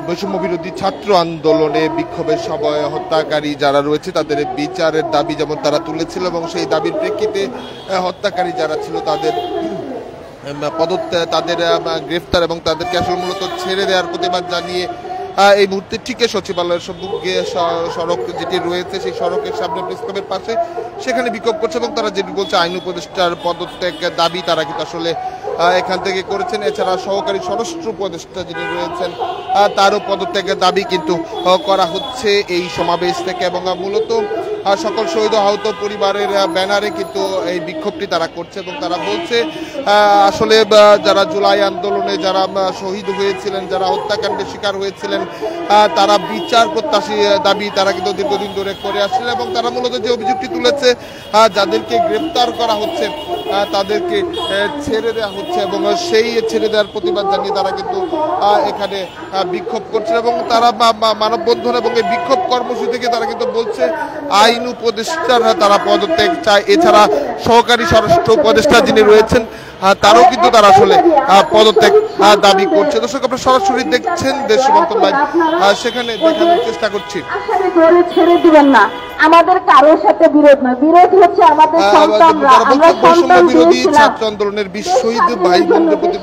বৈষম্য বিরোধী ছাত্র আন্দোলনে বিক্ষোভের সময় হত্যাকারী যারা রয়েছে তাদের বিচারের দাবি যেমন তারা তুলেছিল এবং সেই দাবির প্রেক্ষিতে হত্যাকারী যারা ছিল তাদের তাদের গ্রেফতার এবং তাদেরকে আসলে মূলত ছেড়ে দেওয়ার প্রতিবাদ জানিয়ে এই মুহূর্তে ঠিক সচিবালয়ের সম্মুখে সড়ক যেটি রয়েছে সেই সড়কের সামনে প্রেস ক্লাবের পাশে সেখানে বিক্ষোভ করছে এবং তারা যেটি বলছে আইন উপদেষ্টার পদত্যাগ দাবি তারা কিন্তু আসলে এখান থেকে করেছেন। এছাড়া সহকারী স্বরাষ্ট্র উপদেষ্টা যিনি রয়েছেন তারও পদত্যাগের দাবি কিন্তু করা হচ্ছে এই সমাবেশ থেকে এবং মূলত সকল শহীদ আহত পরিবারের ব্যানারে কিন্তু এই বিক্ষোভটি তারা করছে এবং তারা বলছে আসলে যারা জুলাই আন্দোলনে যারা শহীদ হয়েছিলেন যারা হত্যাকাণ্ডের শিকার হয়েছিলেন তারা বিচার প্রত্যাশী দাবি তারা কিন্তু দীর্ঘদিন ধরে করে আসছিলেন এবং তারা মূলত যে অভিযোগটি তুলেছে যাদেরকে গ্রেপ্তার করা হচ্ছে তাদেরকে ছেড়ে দেওয়া হচ্ছে এবং সেই ছেড়ে দেওয়ার প্রতিবাদ জানিয়ে তারা কিন্তু এখানে বিক্ষোভ করছে এবং তারা মানববন্ধন এবং এই বিক্ষোভ কর্মসূচি থেকে তারা কিন্তু বলছে আইন উপদেষ্টার তারা পদত্যাগ চায়। এছাড়া সহকারী স্বরাষ্ট্র উপদেষ্টা যিনি রয়েছেন তারও কিন্তু তারা আসলে পদত্যাগ দাবি করছে। দর্শক আপনারা সরাসরি দেখছেন দেশ সমান্তর লাইভ, সেখানে দেখানোর চেষ্টা করছি। ছেড়ে দিবেন না, আমাদের কারোর সাথে বিরোধ না, বিরোধ হচ্ছে আমাদের সন্তানরা। আমরা সন্তান বিরোধী ছাত্র আন্দোলনের শহীদ ভাই বোনদের প্রতি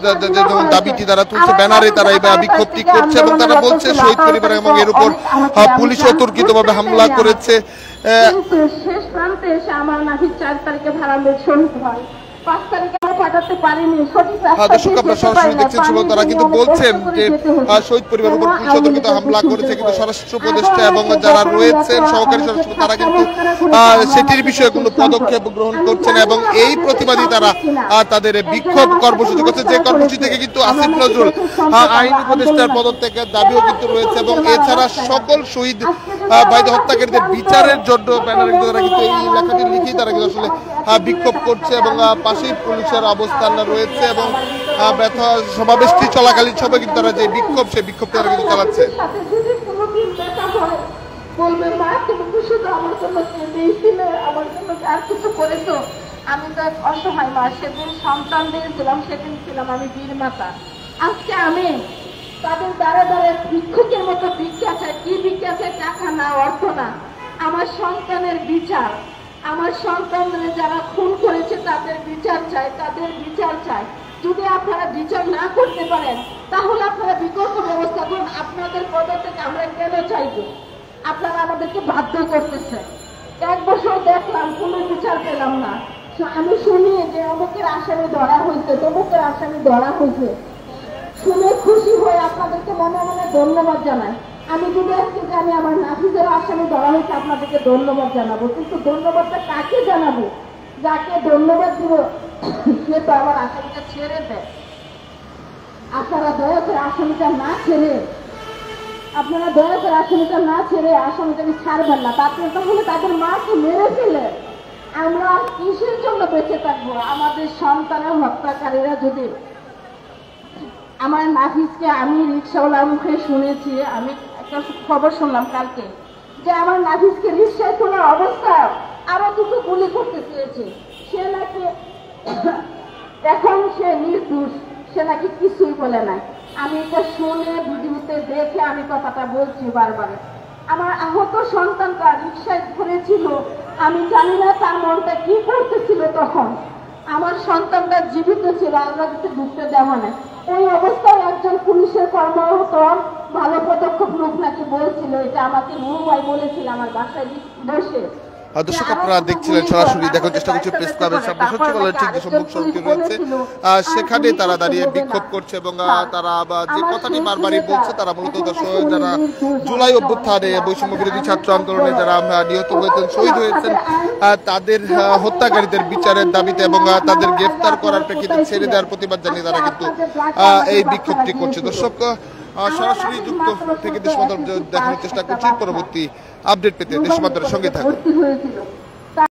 যেমন দাবিটি তারা তুলছে ব্যানারে তারা এই বিক্ষোভটি করছে এবং তারা বলছে শহীদ পরিবার এবং এর উপর পুলিশ অতর্কিতভাবে হামলা করেছে। শেষ প্রান্তে এসে আমার নাকি 4 তারিখে ভাড়া শহীদ হয়, 5 তারিখে আমরা পাঠাতে পারিনি। দর্শক আপনারা সরাসরি দেখছেন শুভম, তারা কিন্তু বলছেন যে শহীদ পরিবারের উপর পুলিশ অতর্কিত হামলা করেছে কিন্তু স্বরাষ্ট্র উপদেষ্টা এবং যারা রয়েছেন সহকারী স্বরাষ্ট্র তারা কিন্তু সেটির বিষয়ে কোনো পদক্ষেপ গ্রহণ করছেন এবং এই প্রতিবাদী তারা তাদের বিক্ষোভ কর্মসূচি করছে যে কর্মসূচি থেকে কিন্তু আসিফ নজরুল আইন উপদেষ্টার পদত্যাগের দাবিও কিন্তু রয়েছে এবং এছাড়া সকল শহীদ ভাইদের হত্যাকারীদের বিচারের জন্য ব্যানারে কিন্তু তারা কিন্তু এই লেখাটি লিখেই তারা কিন্তু আসলে বিক্ষোভ করছে এবং পাশেই পুলিশের অবস্থান রয়েছে এবং সমাবেশটি চলাকালীন সময় কিন্তু তারা যে বিক্ষোভ সেই বিক্ষোভ তারা কিন্তু চালাচ্ছে। বলবে মা তুমি তো শুধু আমার জন্য দিয়েছিলে, আমার জন্য আর কিছু করেছো। আমি তো এক অসহায় মা, সেদিন সন্তান দিয়েছিলাম, সেদিন ছিলাম আমি বীর মাতা। আজকে আমি তাদের দ্বারা দ্বারা ভিক্ষুকের মতো ভিক্ষা চাই। কি ভিক্ষা চাই? টাকা না, অর্থ না, আমার সন্তানের বিচার। আমার সন্তানদের যারা খুন করেছে তাদের বিচার চাই, তাদের বিচার চাই। যদি আপনারা বিচার না করতে পারেন তাহলে আপনারা বিকল্প ব্যবস্থা করুন। আপনাদের পদত্যাগ আমরা কেন চাইব? আপনারা আমাদেরকে বাধ্য করতেছে। 1 বছর দেখলাম কোনো বিচার পেলাম না। আমি শুনি যে অমুকের আসামি ধরা হয়েছে, তমুকের আসামি ধরা হয়েছে, শুনে খুশি হয়ে আপনাদেরকে মনে মনে ধন্যবাদ জানাই। আমি যদি আজকে জানি আমার নাফিজের আসামি ধরা হয়েছে আপনাদেরকে ধন্যবাদ জানাবো, কিন্তু ধন্যবাদটা কাকে জানাবো? যাকে ধন্যবাদ দিব সে তো আমার আসামিটা ছেড়ে দেয়। আপনারা দয়া করে আসামিটা না ছেড়ে আসামিটাকে ছাড়বেন না। তাহলে তাদের মাকে মেরে ফেলে আমরা কিসের জন্য বেঁচে থাকবো? আমাদের সন্তানের হত্যাকারীরা যদি আমার নাফিজকে, আমি রিক্সাওয়ালার মুখে শুনেছি, আমি একটা খবর শুনলাম কালকে যে আমার নাফিজকে রিক্সায় তোলার অবস্থায় আরো 2টো গুলি করতে চেয়েছে। সে নাকি এখন সে নির্দোষ, সে নাকি কিছুই বলে নাই। আমি এটা শুনে ভিডিওতে দেখে আমি কথাটা বলছি বারবার। আমার আহত সন্তানটা রিক্সায় ধরেছিল, আমি জানি না তার মনটা কি করতেছিল তখন। আমার সন্তানটা জীবিত ছিল, আমরা যদি ঢুকতে দেওয়া না। ওই অবস্থায় একজন পুলিশের কর্মরত ভালো পদক্ষেপ লোক নাকি বলছিল, এটা আমাকে নুরুভাই বলেছিল আমার বাসায় বসে। দর্শক আপনারা দেখছিলেন সরাসরি দেখার চেষ্টা করছে প্রেস ক্লাবের সামনে সচিবালয়ের ঠিক যে সম্মুখ সড়কটি রয়েছে সেখানে তারা দাঁড়িয়ে বিক্ষোভ করছে এবং তারা যে কথাটি বারবারই বলছে তারা মূলত যারা জুলাই অভ্যুত্থানে বৈষম্য বিরোধী ছাত্র আন্দোলনে যারা নিহত হয়েছেন শহীদ হয়েছেন তাদের হত্যাকারীদের বিচারের দাবিতে এবং তাদের গ্রেফতার করার প্রেক্ষিতে ছেড়ে দেওয়ার প্রতিবাদ জানিয়ে তারা কিন্তু এই বিক্ষোভটি করছে। দর্শক সরাসরি যুক্ত থেকে দেশমাতর দেখানোর চেষ্টা করছি। পরবর্তী আপডেট পেতে দেশমাতরের সঙ্গে থাকুন।